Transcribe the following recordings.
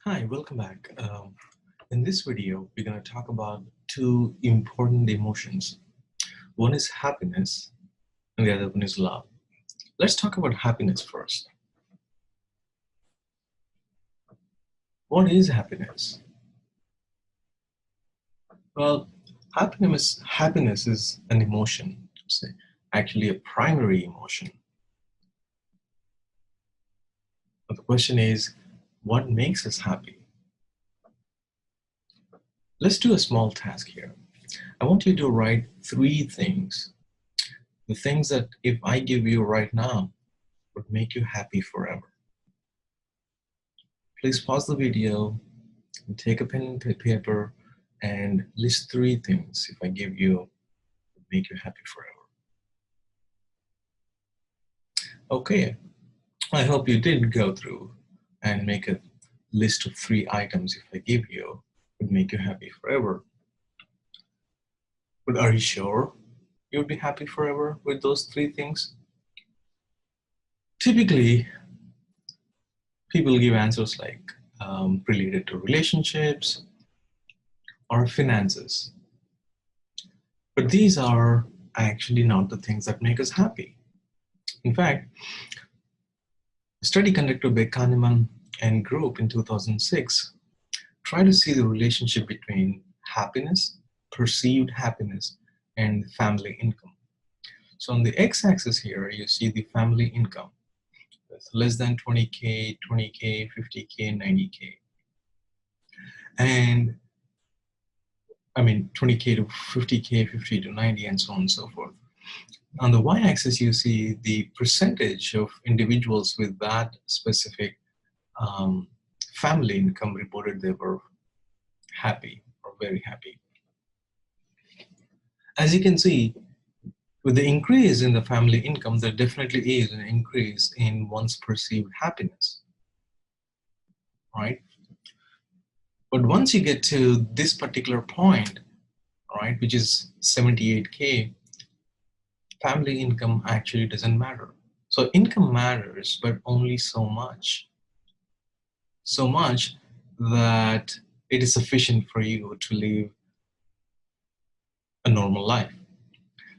Hi, welcome back. In this video, we're going to talk about two important emotions. One is happiness and the other one is love. Let's talk about happiness first. What is happiness? Well, happiness is an emotion, actually a primary emotion. But the question is, what makes us happy? Let's do a small task here. I want you to write three things. The things that if I give you right now would make you happy forever. Please pause the video and take a pen and paper and list three things if I give you would make you happy forever. Okay, I hope you did go through and make a list of three items if I give you would make you happy forever. But are you sure you would be happy forever with those three things? Typically, people give answers like related to relationships or finances. But these are actually not the things that make us happy. In fact, a study conducted by Kahneman and group in 2006 tried to see the relationship between happiness, perceived happiness, and family income. So on the x-axis here, you see the family income with less than 20K, 20K, 50K, 90K. And I mean 20K to 50K, 50 to 90, and so on and so forth. On the y-axis, you see the percentage of individuals with that specific family income reported they were happy or very happy. As you can see, with the increase in the family income, there definitely is an increase in one's perceived happiness, right? But once you get to this particular point, right, which is 78K, family income actually doesn't matter. So income matters, but only so much. So much that it is sufficient for you to live a normal life.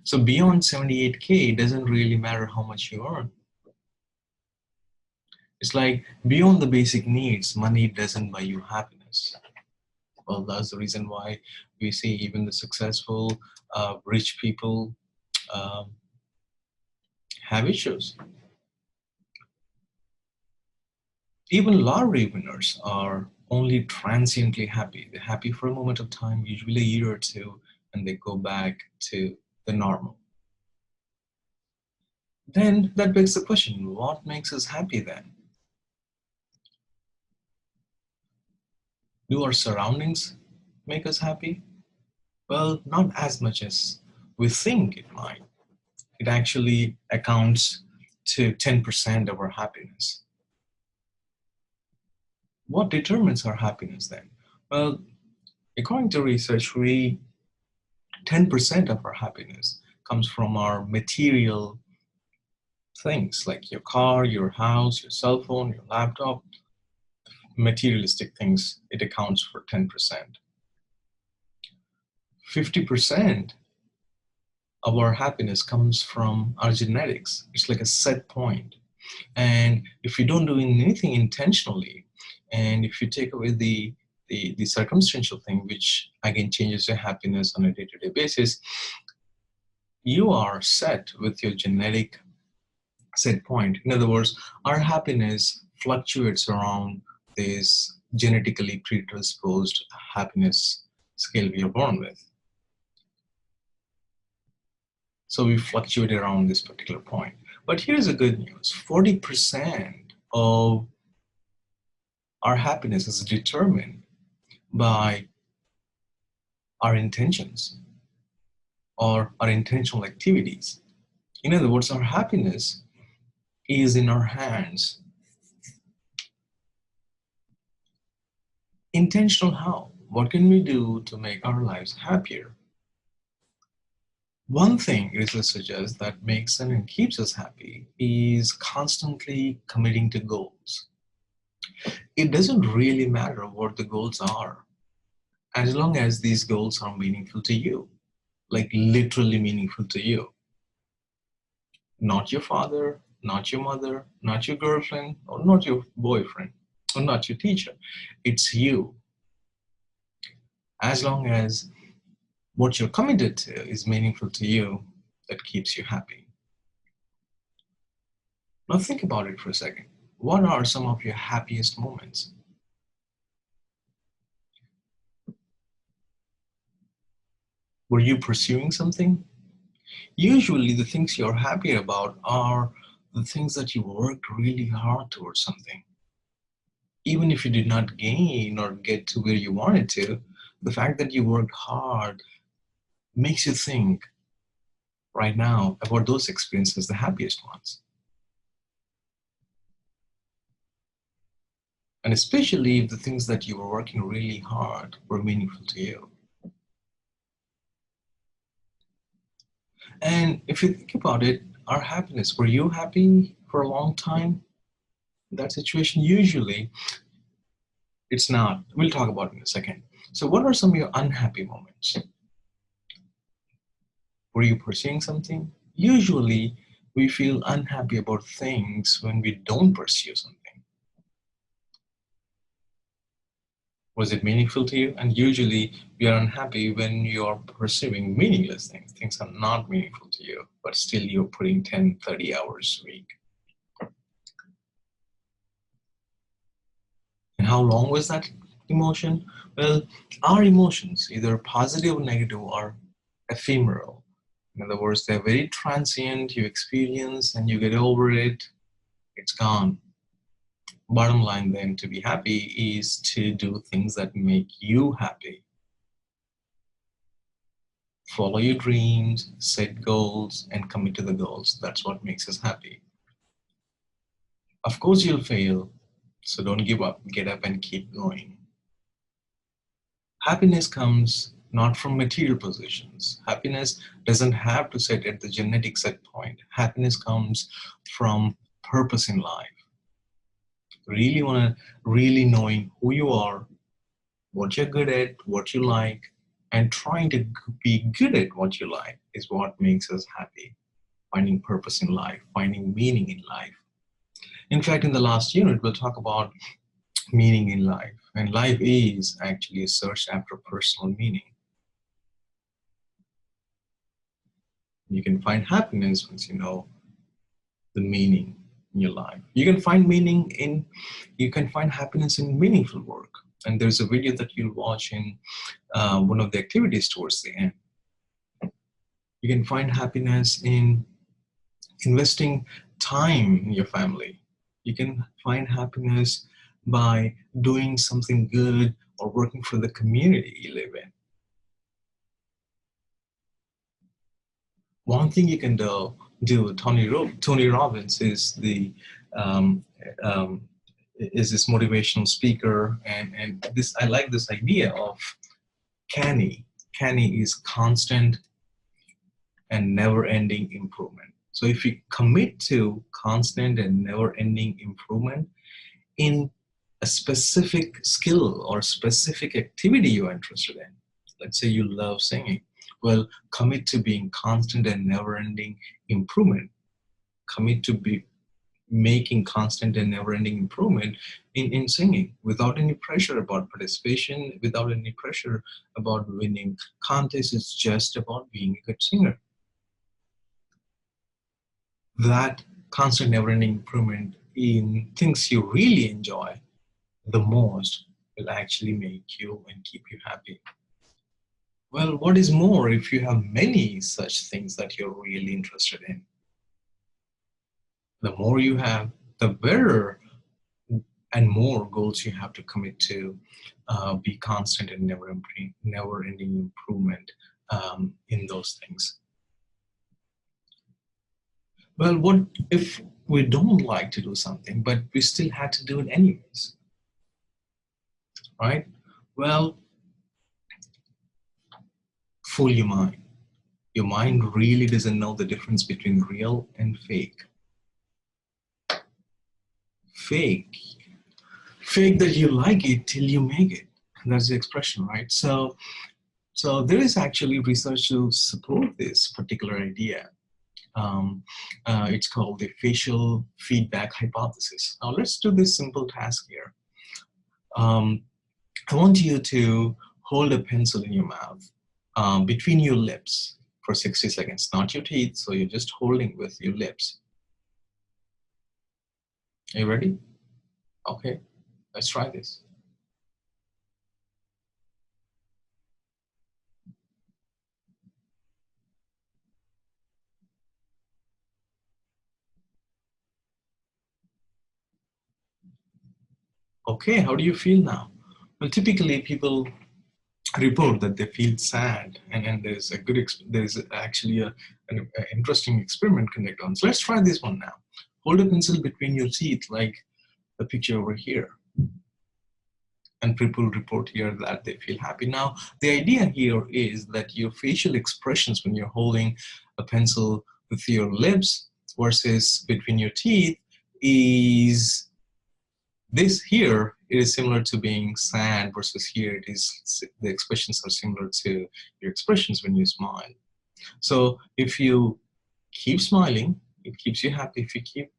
So beyond 78K, it doesn't really matter how much you earn. It's like beyond the basic needs, money doesn't buy you happiness. Well, that's the reason why we see even the successful, rich people have issues. Even lottery winners are only transiently happy. They're happy for a moment of time, usually a year or two, and they go back to the normal. Then that begs the question, what makes us happy then? Do our surroundings make us happy? Well, not as much as we think it might. It actually accounts to 10% of our happiness. What determines our happiness then? Well, according to research, 10% of our happiness comes from our material things like your car, your house, your cell phone, your laptop, materialistic things. It accounts for 10%. 50% of our happiness comes from our genetics. It's like a set point. And if you don't do anything intentionally, and if you take away the circumstantial thing, which again changes your happiness on a day-to-day basis, you are set with your genetic set point. In other words, our happiness fluctuates around this genetically predisposed happiness scale we are born with. So we fluctuate around this particular point. But here's the good news. 40% of our happiness is determined by our intentions or our intentional activities. In other words, our happiness is in our hands. Intentional how? What can we do to make our lives happier? One thing research suggests that makes and keeps us happy is constantly committing to goals. it doesn't really matter what the goals are, as long as these goals are meaningful to you, like literally meaningful to you. Not your father, not your mother, not your girlfriend, or not your boyfriend, or not your teacher. It's you. As long as what you're committed to is meaningful to you, that keeps you happy. Now think about it for a second. What are some of your happiest moments? Were you pursuing something? Usually the things you're happy about are the things that you worked really hard towards something. Even if you did not gain or get to where you wanted to, the fact that you worked hard makes you think right now about those experiences, the happiest ones. And especially if the things that you were working really hard were meaningful to you. And if you think about it, our happiness, were you happy for a long time? That situation, usually it's not. We'll talk about it in a second. So what are some of your unhappy moments? Were you pursuing something? Usually we feel unhappy about things when we don't pursue something. Was it meaningful to you? And usually we are unhappy when you are pursuing meaningless things. Things are not meaningful to you, but still you're putting 10, 30 hours a week. And how long was that emotion? Well, our emotions, either positive or negative, are ephemeral. In other words, they're very transient. You experience and you get over it, it's gone. Bottom line then, to be happy is to do things that make you happy. Follow your dreams, set goals, and commit to the goals. That's what makes us happy. Of course you'll fail, so don't give up. Get up and keep going. Happiness comes not from material possessions. Happiness doesn't have to sit at the genetic set point. Happiness comes from purpose in life. Really knowing who you are, what you're good at, what you like, and trying to be good at what you like is what makes us happy. Finding purpose in life, finding meaning in life. In fact, in the last unit, we'll talk about meaning in life. And life is actually a search after personal meaning. You can find happiness once you know the meaning in your life. You can find happiness in meaningful work. And there's a video that you'll watch in one of the activities towards the end. You can find happiness in investing time in your family. You can find happiness by doing something good or working for the community you live in. One thing you can do, Tony Robbins is um, um, this motivational speaker, and this, I like this idea of CANI. CANI is constant and never-ending improvement. So if you commit to constant and never-ending improvement in a specific skill or specific activity you're interested in, let's say you love singing, well, commit to being constant and never-ending improvement. Commit to be making constant and never-ending improvement in singing without any pressure about participation, without any pressure about winning contests. It's just about being a good singer. That constant never-ending improvement in things you really enjoy the most will actually make you and keep you happy. Well, what is more if you have many such things that you're really interested in? The more you have, the better and more goals you have to commit to be constant and never-ending improvement in those things. Well, what if we don't like to do something, but we still had to do it anyways, right? Well, fool your mind. Your mind really doesn't know the difference between real and fake. Fake fake that you like it till you make it. That's the expression, right? So there is actually research to support this particular idea. It's called the facial feedback hypothesis. Now let's do this simple task here. I want you to hold a pencil in your mouth between your lips for 60 seconds, not your teeth, so you're just holding with your lips. Are you ready? Okay, let's try this. Okay, how do you feel now? Well, typically people report that they feel sad, and there's a good there's actually an interesting experiment conducted on. So let's try this one now. Hold a pencil between your teeth like the picture over here, and people report here that they feel happy. Now the idea here is that your facial expressions when you're holding a pencil with your lips versus between your teeth is this here. It is similar to being sad versus here it is the expressions are similar to your expressions when you smile. So if you keep smiling, it keeps you happy. If you keep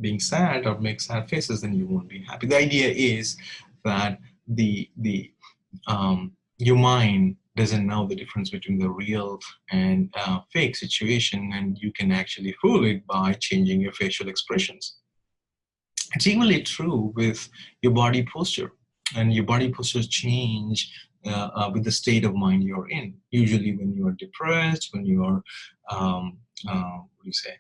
being sad or make sad faces, then you won't be happy. The idea is that your mind doesn't know the difference between the real and fake situation, and you can actually fool it by changing your facial expressions. It's equally true with your body posture, and your body postures change with the state of mind you're in. Usually when you are depressed, when you are, what do you say,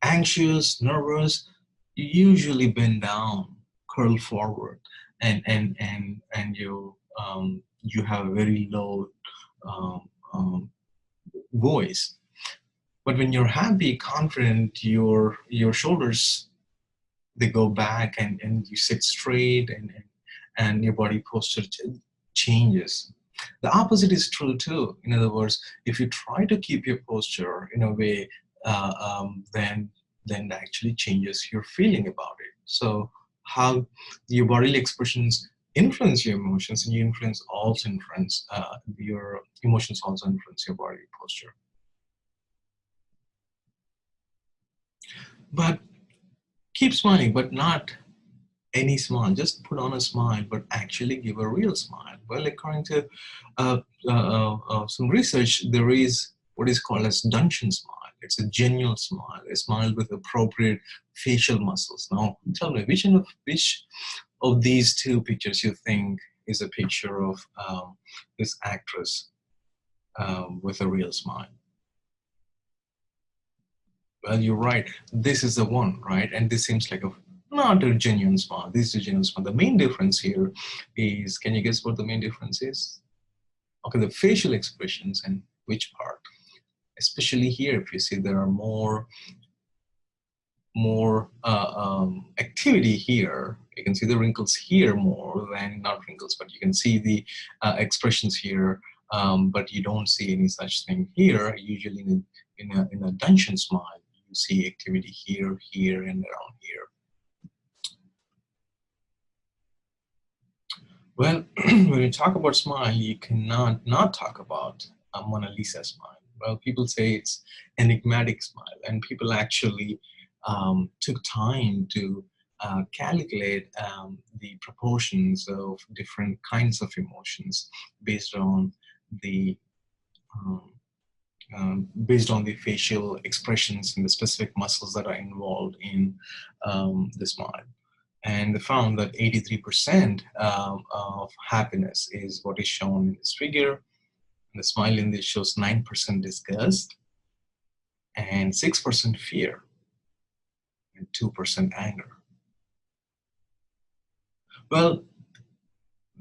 anxious, nervous, you usually bend down, curl forward, and you have a very low voice. But when you're happy, confident, your shoulders, they go back, and you sit straight, and your body posture changes. The opposite is true too. In other words, if you try to keep your posture in a way, then that actually changes your feeling about it. So how your bodily expressions influence your emotions, and your emotions also influence your body posture. But keep smiling, but not any smile. Just put on a smile, but actually give a real smile. Well, according to some research, there is what is called as Dungeon smile. It's a genuine smile, a smile with appropriate facial muscles. Now, tell me, which of these two pictures you think is a picture of this actress with a real smile? Well, you're right. This is the one, right? And this seems like not a genuine smile. This is a genuine smile. The main difference here is, can you guess what the main difference is? Okay, the facial expressions and which part? Especially here, if you see there are more activity here. You can see the wrinkles here more than, not wrinkles, but you can see the expressions here, but you don't see any such thing here. Usually in a dungeon smile, you see activity here, here, and around here. Well, when you talk about smile, you cannot not talk about a Mona Lisa smile. Well, people say it's enigmatic smile, and people actually took time to calculate the proportions of different kinds of emotions based on the facial expressions and the specific muscles that are involved in the smile. And they found that 83% of happiness is what is shown in this figure. And the smile in this shows 9% disgust, and 6% fear, and 2% anger. Well,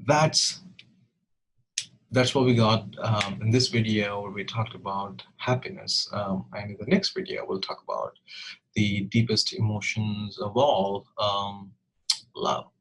that's what we got in this video, where we talked about happiness. And in the next video, we'll talk about the deepest emotions of all, love.